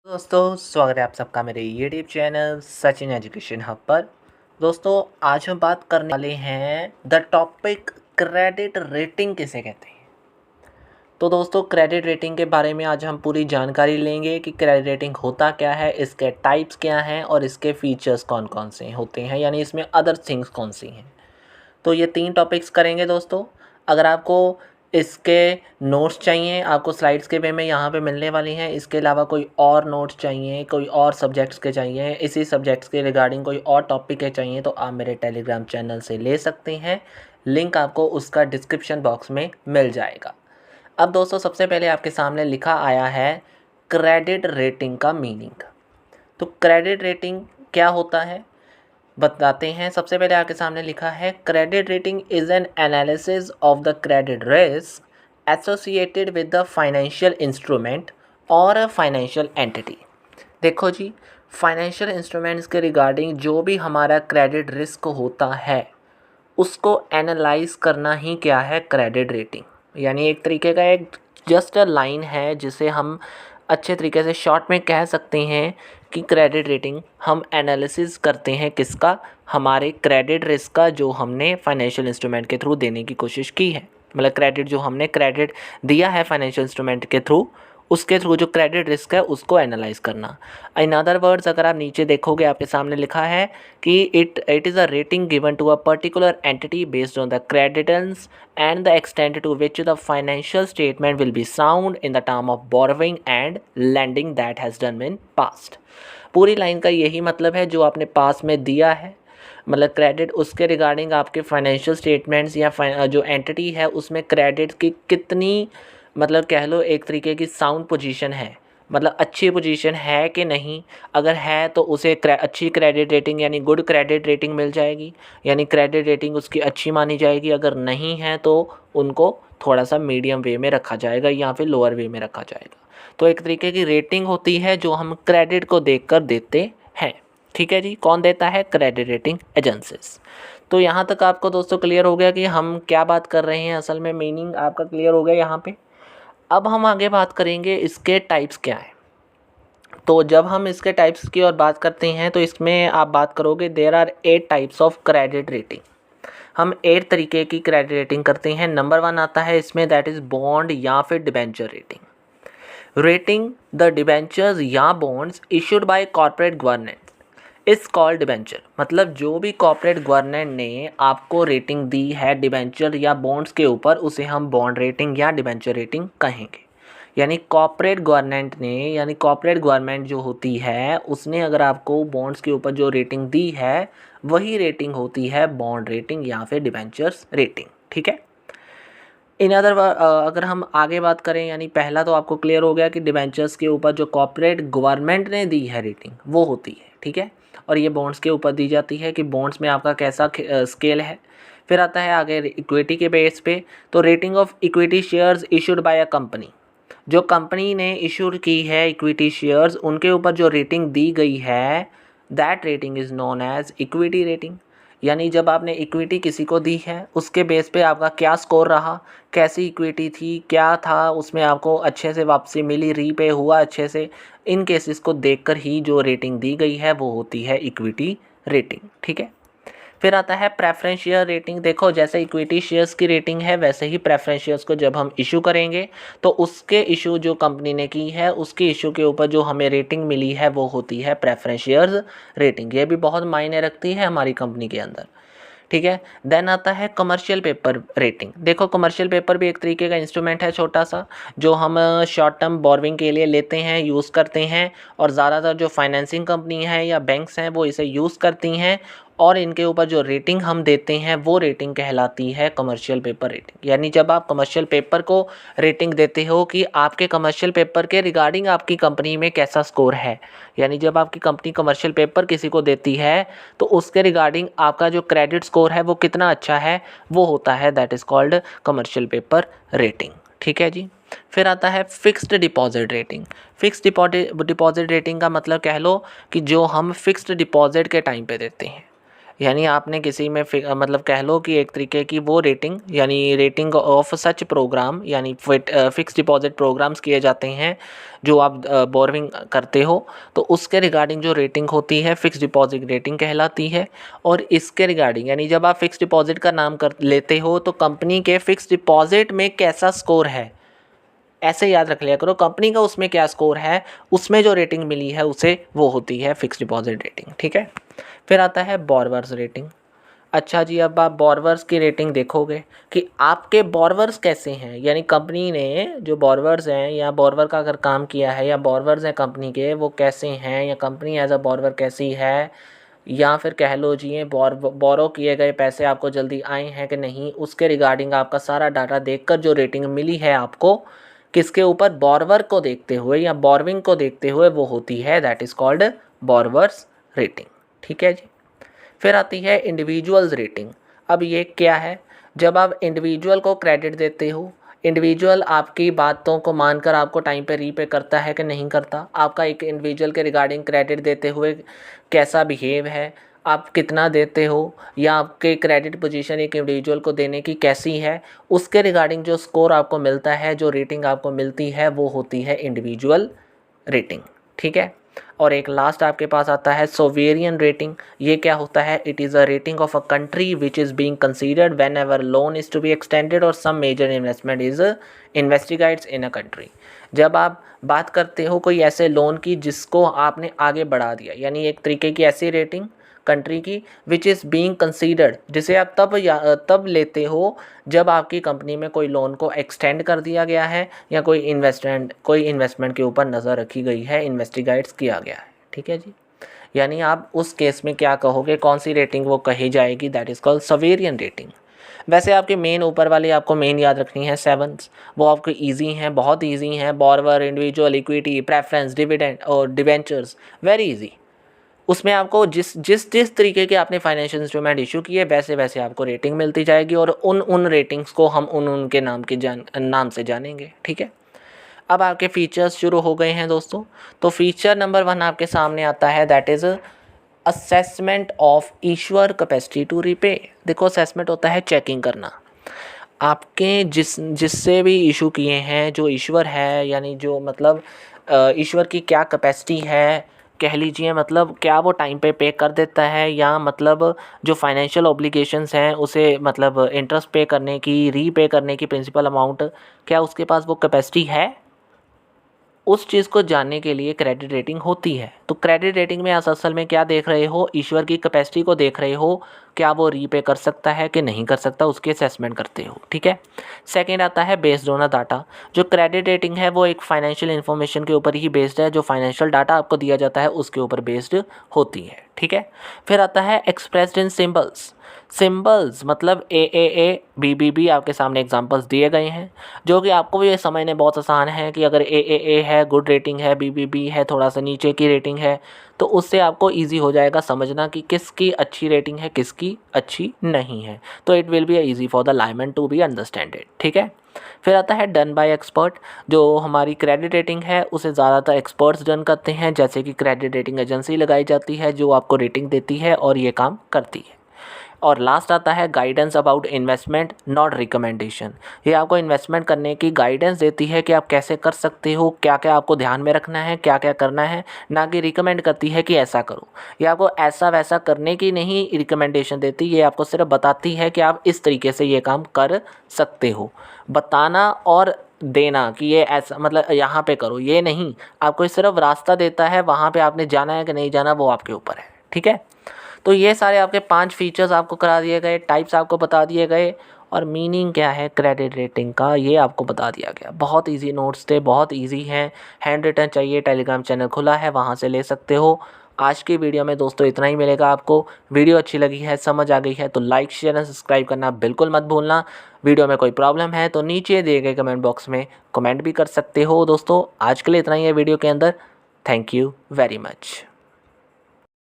दोस्तों स्वागत है आप सबका मेरे YouTube channel Sachin education hub पर। दोस्तों आज हम बात करने वाले हैं द टॉपिक क्रेडिट रेटिंग किसे कहते हैं। तो दोस्तों क्रेडिट रेटिंग के बारे में आज हम पूरी जानकारी लेंगे कि क्रेडिट रेटिंग होता क्या है, इसके टाइप्स क्या हैं और इसके फीचर्स कौन कौन से होते हैं, यानी इसमें अदर थिंग्स कौन सी हैं। तो ये 3 टॉपिक्स करेंगे दोस्तों। अगर आपको इसके नोट्स चाहिए, आपको स्लाइड्स के वे में यहाँ पे मिलने वाली हैं। इसके अलावा कोई और नोट्स चाहिए, कोई और सब्जेक्ट्स के चाहिए, इसी सब्जेक्ट्स के रिगार्डिंग कोई और टॉपिक के चाहिए तो आप मेरे टेलीग्राम चैनल से ले सकते हैं। लिंक आपको उसका डिस्क्रिप्शन बॉक्स में मिल जाएगा। अब दोस्तों सबसे पहले आपके सामने लिखा आया है क्रेडिट रेटिंग का मीनिंग। तो क्रेडिट रेटिंग क्या होता है बताते हैं। सबसे पहले आपके सामने लिखा है credit rating is an analysis of the credit risk associated with the financial instrument और अ फाइनेंशियल एंटिटी। देखो जी, फाइनेंशियल इंस्ट्रूमेंट्स के रिगार्डिंग जो भी हमारा क्रेडिट रिस्क होता है उसको एनालाइज करना ही क्या है, क्रेडिट रेटिंग। यानी एक तरीके का एक जस्ट अ लाइन है जिसे हम अच्छे तरीके से शॉर्ट में कह सकते हैं कि क्रेडिट रेटिंग हम एनालिसिस करते हैं किसका, हमारे क्रेडिट रिस्क का जो हमने फाइनेंशियल इंस्ट्रूमेंट के थ्रू देने की कोशिश की है। मतलब क्रेडिट जो हमने क्रेडिट दिया है फाइनेंशियल इंस्ट्रूमेंट के थ्रू, उसके थ्रू जो क्रेडिट रिस्क है उसको एनालाइज करना। इन अदर वर्ड्स अगर आप नीचे देखोगे आपके सामने लिखा है कि it is a rating given to a particular entity based on the credence and the extent to which the financial statement will be sound in the term of borrowing and lending that has done in past। पूरी line का यही मतलब है, जो आपने पास में दिया है मतलब क्रेडिट, उसके रिगार्डिंग आपके फाइनेंशियल स्टेटमेंट्स या जो एंटिटी है उसमें क्रेडिट की कितनी मतलब कह लो एक तरीके की साउंड पोजीशन है, मतलब अच्छी पोजीशन है कि नहीं। अगर है तो उसे अच्छी क्रेडिट रेटिंग यानी गुड क्रेडिट रेटिंग मिल जाएगी, यानी क्रेडिट रेटिंग उसकी अच्छी मानी जाएगी। अगर नहीं है तो उनको थोड़ा सा मीडियम वे में रखा जाएगा या फिर लोअर वे में रखा जाएगा। तो एक तरीके की रेटिंग होती है जो हम क्रेडिट को देखकर देते हैं। ठीक है जी, कौन देता है? Credit rating agencies. तो यहाँ तक आपको दोस्तों क्लियर हो गया कि हम क्या बात कर रहे हैं, असल में मीनिंग आपका क्लियर हो गया यहाँ पे। अब हम आगे बात करेंगे इसके टाइप्स क्या है। तो जब हम इसके टाइप्स की और बात करते हैं तो इसमें आप बात करोगे there are 8 types of credit rating. हम 8 तरीके की क्रेडिट रेटिंग करते हैं। नंबर 1 आता है इसमें, दैट इज़ बॉन्ड या फिर debenture rating. Rating the debentures या bonds issued by corporate governance is called debenture. मतलब जो भी कॉर्पोरेट गवर्नेंट ने आपको रेटिंग दी है डिबेंचर या बॉन्ड्स के ऊपर, उसे हम बॉन्ड रेटिंग या डिबेंचर रेटिंग कहेंगे। यानी कॉर्पोरेट गवर्नमेंट ने, यानी कॉर्पोरेट गवर्नमेंट जो होती है उसने अगर आपको बॉन्ड्स के ऊपर जो रेटिंग दी है वही रेटिंग होती है बॉन्ड रेटिंग या फिर डिबेंचर्स रेटिंग। ठीक है। इन अदर अगर हम आगे बात करें, यानी पहला तो आपको क्लियर हो गया कि डिबेंचर्स के ऊपर जो कॉर्पोरेट गवर्नमेंट ने दी है रेटिंग वो होती है। ठीक है। और ये बॉन्ड्स के ऊपर दी जाती है कि बॉन्ड्स में आपका कैसा स्केल है। फिर आता है आगे इक्विटी के बेस पे, तो rating of equity shares issued by a company. जो कंपनी ने इशू की है इक्विटी शेयर्स, उनके ऊपर जो रेटिंग दी गई है that rating is known as equity rating. यानी जब आपने इक्विटी किसी को दी है उसके बेस पे आपका क्या स्कोर रहा, कैसी इक्विटी थी, क्या था उसमें, आपको अच्छे से वापसी मिली, रीपे हुआ अच्छे से, इन केसेस को देखकर ही जो रेटिंग दी गई है वो होती है इक्विटी रेटिंग। ठीक है। फिर आता है प्रेफरेंस शेयर रेटिंग। देखो जैसे इक्विटी शेयर्स की रेटिंग है वैसे ही प्रेफरेंस शेयर्स को जब हम इशू करेंगे तो उसके इशू जो कंपनी ने की है उसके इशू के ऊपर जो हमें रेटिंग मिली है वो होती है प्रेफरेंस शेयर्स रेटिंग। ये भी बहुत मायने रखती है हमारी कंपनी के अंदर। ठीक है। देन आता है कमर्शियल पेपर रेटिंग। देखो कमर्शियल पेपर भी एक तरीके का इंस्ट्रूमेंट है छोटा सा, जो हम शॉर्ट टर्म बोरविंग के लिए लेते हैं, यूज़ करते हैं, और ज़्यादातर जो फाइनेंसिंग कंपनी है या बैंक्स हैं वो इसे यूज़ करती हैं, और इनके ऊपर जो रेटिंग हम देते हैं वो रेटिंग कहलाती है कमर्शियल पेपर रेटिंग। यानी जब आप कमर्शियल पेपर को रेटिंग देते हो कि आपके कमर्शियल पेपर के रिगार्डिंग आपकी कंपनी में कैसा स्कोर है, यानी जब आपकी कंपनी कमर्शियल पेपर किसी को देती है तो उसके रिगार्डिंग आपका जो क्रेडिट स्कोर है वो कितना अच्छा है वो होता है, that is called commercial paper rating. ठीक है जी। फिर आता है fixed deposit rating. Fixed deposit rating का मतलब कह लो कि जो हम फिक्स्ड डिपॉजिट के टाइम पे देते हैं। यानी आपने किसी में मतलब कह लो कि एक तरीके की वो रेटिंग, यानी रेटिंग ऑफ सच प्रोग्राम, यानी फिक्स डिपॉजिट प्रोग्राम्स किए जाते हैं जो आप बोरविंग करते हो, तो उसके रिगार्डिंग जो रेटिंग होती है फिक्स डिपॉजिट रेटिंग कहलाती है। और इसके रिगार्डिंग यानी जब आप फिक्स डिपॉजिट का नाम कर लेते हो तो कंपनी के फिक्स डिपॉजिट में कैसा स्कोर है ऐसे याद रख लिया करो, कंपनी का उसमें क्या स्कोर है, उसमें जो रेटिंग मिली है उसे वो होती है फिक्स डिपॉजिट रेटिंग। ठीक है, फिर आता है बोरवर्स रेटिंग। अच्छा जी, अब आप बोरवर्स की रेटिंग देखोगे कि आपके बोरवर्स कैसे हैं, यानी कंपनी ने जो बोरवर्स हैं या बोरवर का अगर काम किया है या बोरवर्स हैं कंपनी के वो कैसे हैं, या कंपनी एज अ बोरवर कैसी है, या फिर कह लो जी ये बोरो किए गए पैसे आपको जल्दी आए हैं कि नहीं, उसके रिगार्डिंग आपका सारा डाटा देखकर जो रेटिंग मिली है आपको किसके ऊपर, बोरवर को देखते हुए या बोरविंग को देखते हुए, वो होती है that is called borrowers rating. ठीक है जी। फिर आती है इंडिविजुअल्स रेटिंग। अब ये क्या है, जब आप इंडिविजुअल को क्रेडिट देते हो, इंडिविजुअल आपकी बातों को मानकर आपको टाइम पे रीपे करता है कि नहीं करता, आपका एक इंडिविजुअल के रिगार्डिंग क्रेडिट देते हुए कैसा बिहेव है, आप कितना देते हो, या आपके क्रेडिट पोजीशन एक इंडिविजुअल को देने की कैसी है, उसके रिगार्डिंग जो स्कोर आपको मिलता है, जो रेटिंग आपको मिलती है, वो होती है इंडिविजुअल रेटिंग। ठीक है। और एक लास्ट आपके पास आता है सोवेरियन रेटिंग। ये क्या होता है, it is a rating of a country which is being considered whenever loan is to be extended और some major investment is investigates in a country. जब आप बात करते हो कोई ऐसे लोन की जिसको आपने आगे बढ़ा दिया, यानी एक तरीके की ऐसी रेटिंग कंट्री की विच इज़ बीइंग कंसीडर्ड, जिसे आप तब लेते हो जब आपकी कंपनी में कोई लोन को एक्सटेंड कर दिया गया है या कोई इन्वेस्टमेंट के ऊपर नज़र रखी गई है, इन्वेस्टिगेट्स किया गया है। ठीक है जी। यानी आप उस केस में क्या कहोगे, कौन सी रेटिंग वो कही जाएगी, that is called sovereign rating. वैसे आपके मेन ऊपर वाली आपको मेन याद रखनी है 7, वो आपको ईजी हैं, बहुत ईजी हैं। बोरवर, इंडिविजुअल, इक्विटी, प्रेफरेंस, डिविडेंड और डिवेंचर्स, वेरी ईजी। उसमें आपको जिस जिस जिस तरीके के आपने फाइनेंशियल इंस्ट्रूमेंट इशू किए वैसे वैसे आपको रेटिंग मिलती जाएगी, और उन रेटिंग्स को हम उनके नाम से जानेंगे। ठीक है। अब आपके फीचर्स शुरू हो गए हैं दोस्तों। तो फीचर नंबर 1 आपके सामने आता है, that is assessment of issuer capacity to repay. देखो, असेसमेंट होता है चेकिंग करना आपके जिससे भी इशू किए हैं, जो ईश्वर है, यानी जो मतलब ईश्वर की क्या कैपेसिटी है, कह लीजिए मतलब क्या वो टाइम पे कर देता है, या मतलब जो फाइनेंशियल ऑब्लिगेशंस हैं उसे मतलब इंटरेस्ट पे करने की, रीपे करने की प्रिंसिपल अमाउंट, क्या उसके पास वो कैपेसिटी है, उस चीज़ को जानने के लिए क्रेडिट रेटिंग होती है। तो क्रेडिट रेटिंग में आप असल में क्या देख रहे हो, ईश्वर की कैपेसिटी को देख रहे हो, क्या वो रीपे कर सकता है कि नहीं कर सकता, उसकी असेसमेंट करते हो। ठीक है। सेकंड आता है बेस्ड ऑन अ डाटा। जो क्रेडिट रेटिंग है वो एक फाइनेंशियल इन्फॉर्मेशन के ऊपर ही बेस्ड है, जो फाइनेंशियल डाटा आपको दिया जाता है उसके ऊपर बेस्ड होती है। ठीक है। फिर आता है एक्सप्रेस्ड इन सिंबल्स। सिंबल्स मतलब ए बी बी बी, आपके सामने एग्जांपल्स दिए गए हैं, जो कि आपको ये समझने बहुत आसान है कि अगर ए है गुड रेटिंग है, बी बी बी है थोड़ा सा नीचे की रेटिंग है, तो उससे आपको इजी हो जाएगा समझना कि किसकी अच्छी रेटिंग है, किसकी अच्छी नहीं है। तो it will be easy for the layman to be understand it. ठीक है। फिर आता है डन बाय एक्सपर्ट। जो हमारी क्रेडिट रेटिंग है उसे ज़्यादातर एक्सपर्ट्स डन करते हैं, जैसे कि क्रेडिट रेटिंग एजेंसी लगाई जाती है जो आपको रेटिंग देती है और ये काम करती है। और लास्ट आता है guidance about investment not recommendation. ये आपको इन्वेस्टमेंट करने की गाइडेंस देती है कि आप कैसे कर सकते हो, क्या क्या आपको ध्यान में रखना है, क्या क्या करना है, ना कि रिकमेंड करती है कि ऐसा करो। ये आपको ऐसा वैसा करने की नहीं रिकमेंडेशन देती, ये आपको सिर्फ बताती है कि आप इस तरीके से ये काम कर सकते हो। बताना और देना कि ये ऐसा मतलब यहाँ पे करो, ये नहीं, आपको सिर्फ रास्ता देता है, वहाँ पे आपने जाना है कि नहीं जाना वो आपके ऊपर है। ठीक है। तो ये सारे आपके 5 फीचर्स आपको करा दिए गए, टाइप्स आपको बता दिए गए, और मीनिंग क्या है क्रेडिट रेटिंग का ये आपको बता दिया गया। बहुत इजी नोट्स थे, बहुत इजी हैं। हैंड रिटन चाहिए, टेलीग्राम चैनल खुला है, वहाँ से ले सकते हो। आज की वीडियो में दोस्तों इतना ही मिलेगा आपको। वीडियो अच्छी लगी है, समझ आ गई है तो लाइक शेयर एंड सब्सक्राइब करना बिल्कुल मत भूलना। वीडियो में कोई प्रॉब्लम है तो नीचे दिए गए कमेंट बॉक्स में कमेंट भी कर सकते हो। दोस्तों आज के लिए इतना ही है वीडियो के अंदर। Thank you very much.